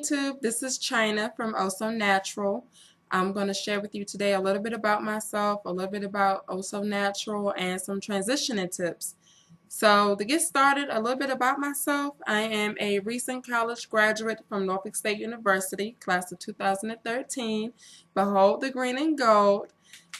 YouTube, this is China from OhSoNatural. I'm going to share with you today a little bit about myself, a little bit about OhSoNatural, and some transitioning tips. So to get started, a little bit about myself. I am a recent college graduate from Norfolk State University, class of 2013. Behold the green and gold.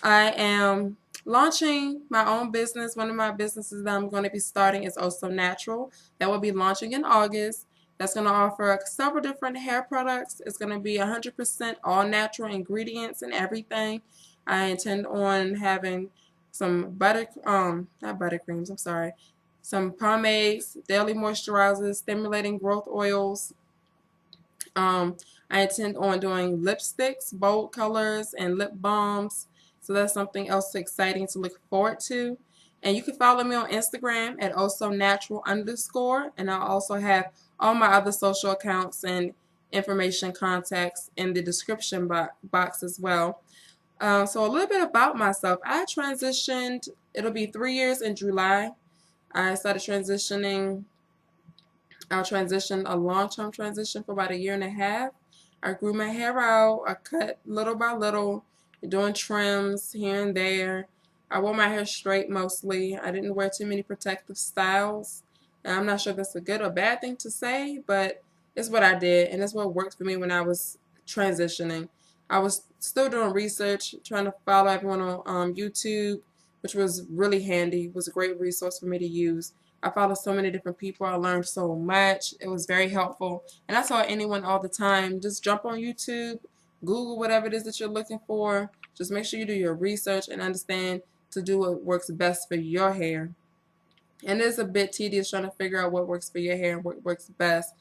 I am launching my own business. One of my businesses that I'm going to be starting is OhSoNatural. That will be launching in August. That's going to offer several different hair products. It's going to be 100% all natural ingredients and everything. I intend on having some not buttercreams, I'm sorry, some pomades, daily moisturizers, stimulating growth oils. I intend on doing lipsticks, bold colors, and lip balms. So that's something else exciting to look forward to. And you can follow me on Instagram at OhSoNatural_. And I'll also have all my other social accounts and information contacts in the description box as well. So a little bit about myself. I transitioned, it'll be 3 years in July. I started transitioning. I transitioned a long-term transition for about 1.5 years. I grew my hair out. I cut little by little, doing trims here and there. I wore my hair straight mostly. I didn't wear too many protective styles. And I'm not sure if that's a good or bad thing to say, but it's what I did, and it's what worked for me when I was transitioning. I was still doing research, trying to follow everyone on YouTube, which was really handy. It was a great resource for me to use. I followed so many different people. I learned so much. It was very helpful. And I tell anyone all the time, just jump on YouTube, Google whatever it is that you're looking for. Just make sure you do your research and understand to do what works best for your hair. And it's a bit tedious trying to figure out what works for your hair and what works best.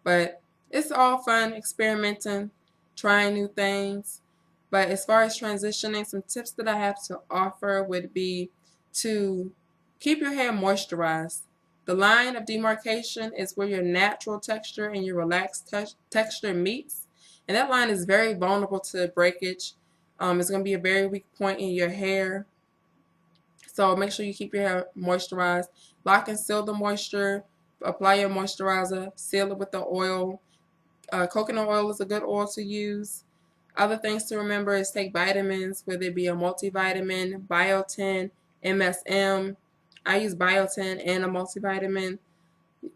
But it's all fun experimenting, trying new things. But as far as transitioning, some tips that I have to offer would be to keep your hair moisturized. The line of demarcation is where your natural texture and your relaxed texture meets. And that line is very vulnerable to breakage. It's going to be a very weak point in your hair. So make sure you keep your hair moisturized. Lock and seal the moisture. Apply your moisturizer. Seal it with the oil. Coconut oil is a good oil to use. Other things to remember is take vitamins, whether it be a multivitamin, biotin, MSM. I use biotin and a multivitamin.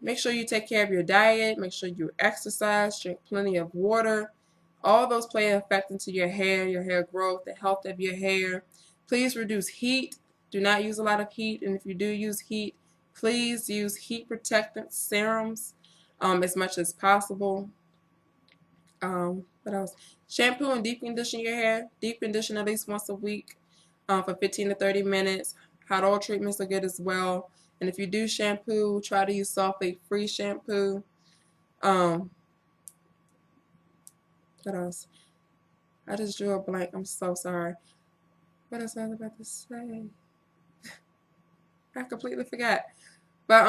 Make sure you take care of your diet. Make sure you exercise. Drink plenty of water. All those play an effect into your hair growth, the health of your hair. Please reduce heat. Do not use a lot of heat. And if you do use heat, please use heat protectant serums as much as possible. What else? Shampoo and deep condition your hair. Deep condition at least once a week for 15 to 30 minutes. Hot oil treatments are good as well. And if you do shampoo, try to use sulfate-free shampoo. What else? I just drew a blank. I'm so sorry. What else I was about to say? I completely forgot. But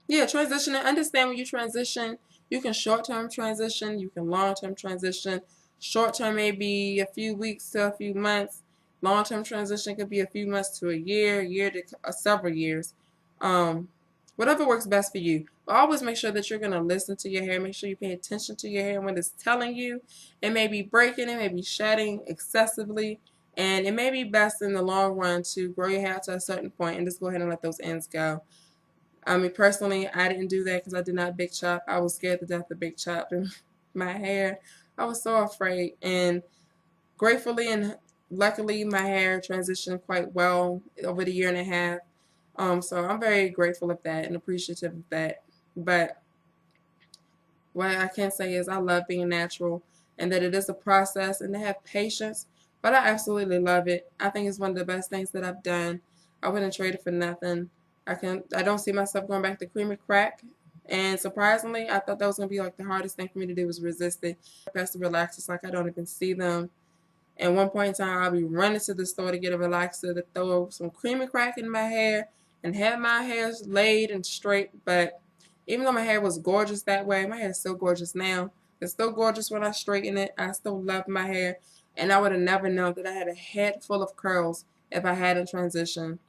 yeah, transitioning. Understand when you transition, you can short-term transition, you can long-term transition. Short-term may be a few weeks to a few months. Long-term transition could be a few months to a year to several years. Whatever works best for you. But always make sure that you're going to listen to your hair. Make sure you pay attention to your hair when it's telling you. It may be breaking, it may be shedding excessively, and it may be best in the long run to grow your hair to a certain point and just go ahead and let those ends go. I mean, personally, I didn't do that because I did not big chop. I was scared to death of big chopping my hair. I was so afraid. And gratefully and luckily, my hair transitioned quite well over the 1.5 years. So I'm very grateful of that and appreciative of that. But what I can say is I love being natural and that it is a process and to have patience. But I absolutely love it. I think it's one of the best things that I've done. I wouldn't trade it for nothing. I don't see myself going back to creamy crack. And surprisingly, I thought that was going to be like the hardest thing for me to do was resist it. Past the relaxers, like I don't even see them. At one point in time, I'll be running to the store to get a relaxer to throw some creamy crack in my hair and have my hair laid and straight. But even though my hair was gorgeous that way, my hair is still gorgeous now. It's still gorgeous when I straighten it. I still love my hair. And I would have never known that I had a head full of curls if I hadn't transitioned.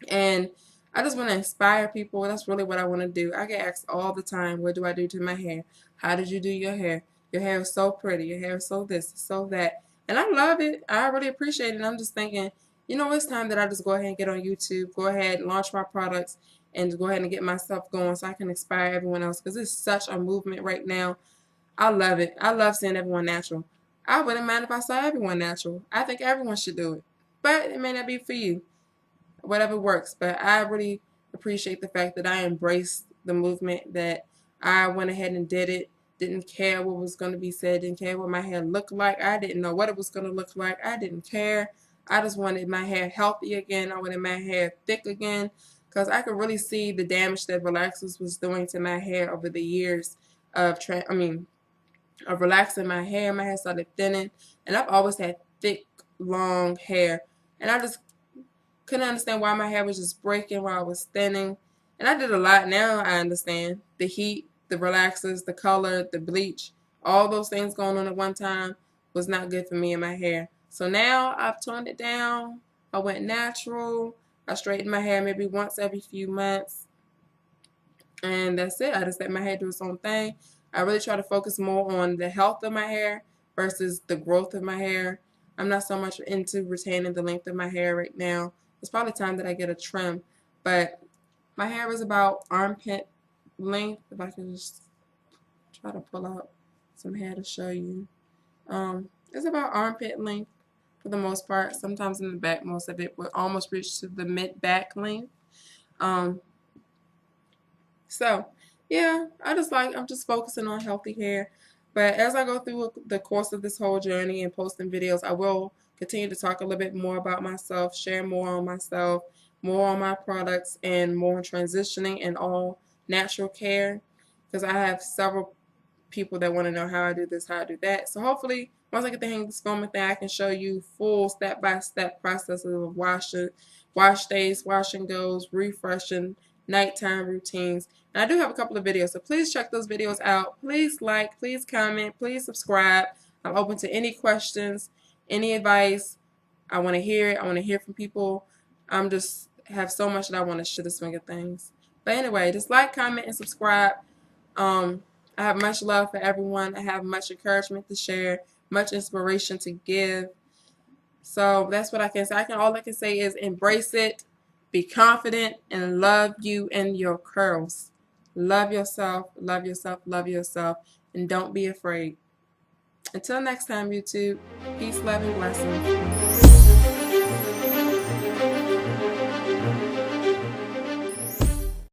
And I just want to inspire people. That's really what I want to do. I get asked all the time, what do I do to my hair? How did you do your hair? Your hair is so pretty. Your hair is so this, so that. And I love it. I really appreciate it. I'm just thinking, you know, it's time that I just go ahead and get on YouTube, go ahead and launch my products, and go ahead and get myself going so I can inspire everyone else, because it's such a movement right now. I love it. I love seeing everyone natural. I wouldn't mind if I saw everyone natural. I think everyone should do it. But it may not be for you, whatever works. But I really appreciate the fact that I embraced the movement, that I went ahead and did it. Didn't care what was going to be said, didn't care what my hair looked like. I didn't know what it was going to look like. I didn't care. I just wanted my hair healthy again. I wanted my hair thick again, because I could really see the damage that relaxers was doing to my hair over the years of relaxing my hair. My hair started thinning, and I've always had thick, long hair, and I just couldn't understand why my hair was just breaking while I was thinning. And I did a lot. Now I understand the heat, the relaxers, the color, the bleach, all those things going on at one time was not good for me and my hair. So now I've toned it down. I went natural. I straighten my hair maybe once every few months, and that's it. I just let my hair do its own thing. I really try to focus more on the health of my hair versus the growth of my hair. I'm not so much into retaining the length of my hair right now. It's probably time that I get a trim, but my hair is about armpit length. If I can just try to pull out some hair to show you. It's about armpit length for the most part. Sometimes in the back, most of it will almost reach to the mid-back length. So, yeah, I'm just focusing on healthy hair. But as I go through the course of this whole journey and posting videos, I will continue to talk a little bit more about myself, share more on myself, more on my products, and more on transitioning and all natural care, because I have several people that want to know how I do this, how I do that. So hopefully, once I get the hang of this filming thing, I can show you full step-by-step processes of washing, wash days, wash and goes, refreshing, nighttime routines. And I do have a couple of videos, so please check those videos out. Please like, please comment, please subscribe. I'm open to any questions, any advice. I want to hear it. I want to hear from people. I'm just have so much that I want to share the swing of things. But anyway, just like, comment, and subscribe. I have much love for everyone. I have much encouragement to share, much inspiration to give. So that's what I can say. All I can say is embrace it, be confident, and love you and your curls. Love yourself, love yourself, love yourself, and don't be afraid. Until next time, YouTube, peace, love, and blessings.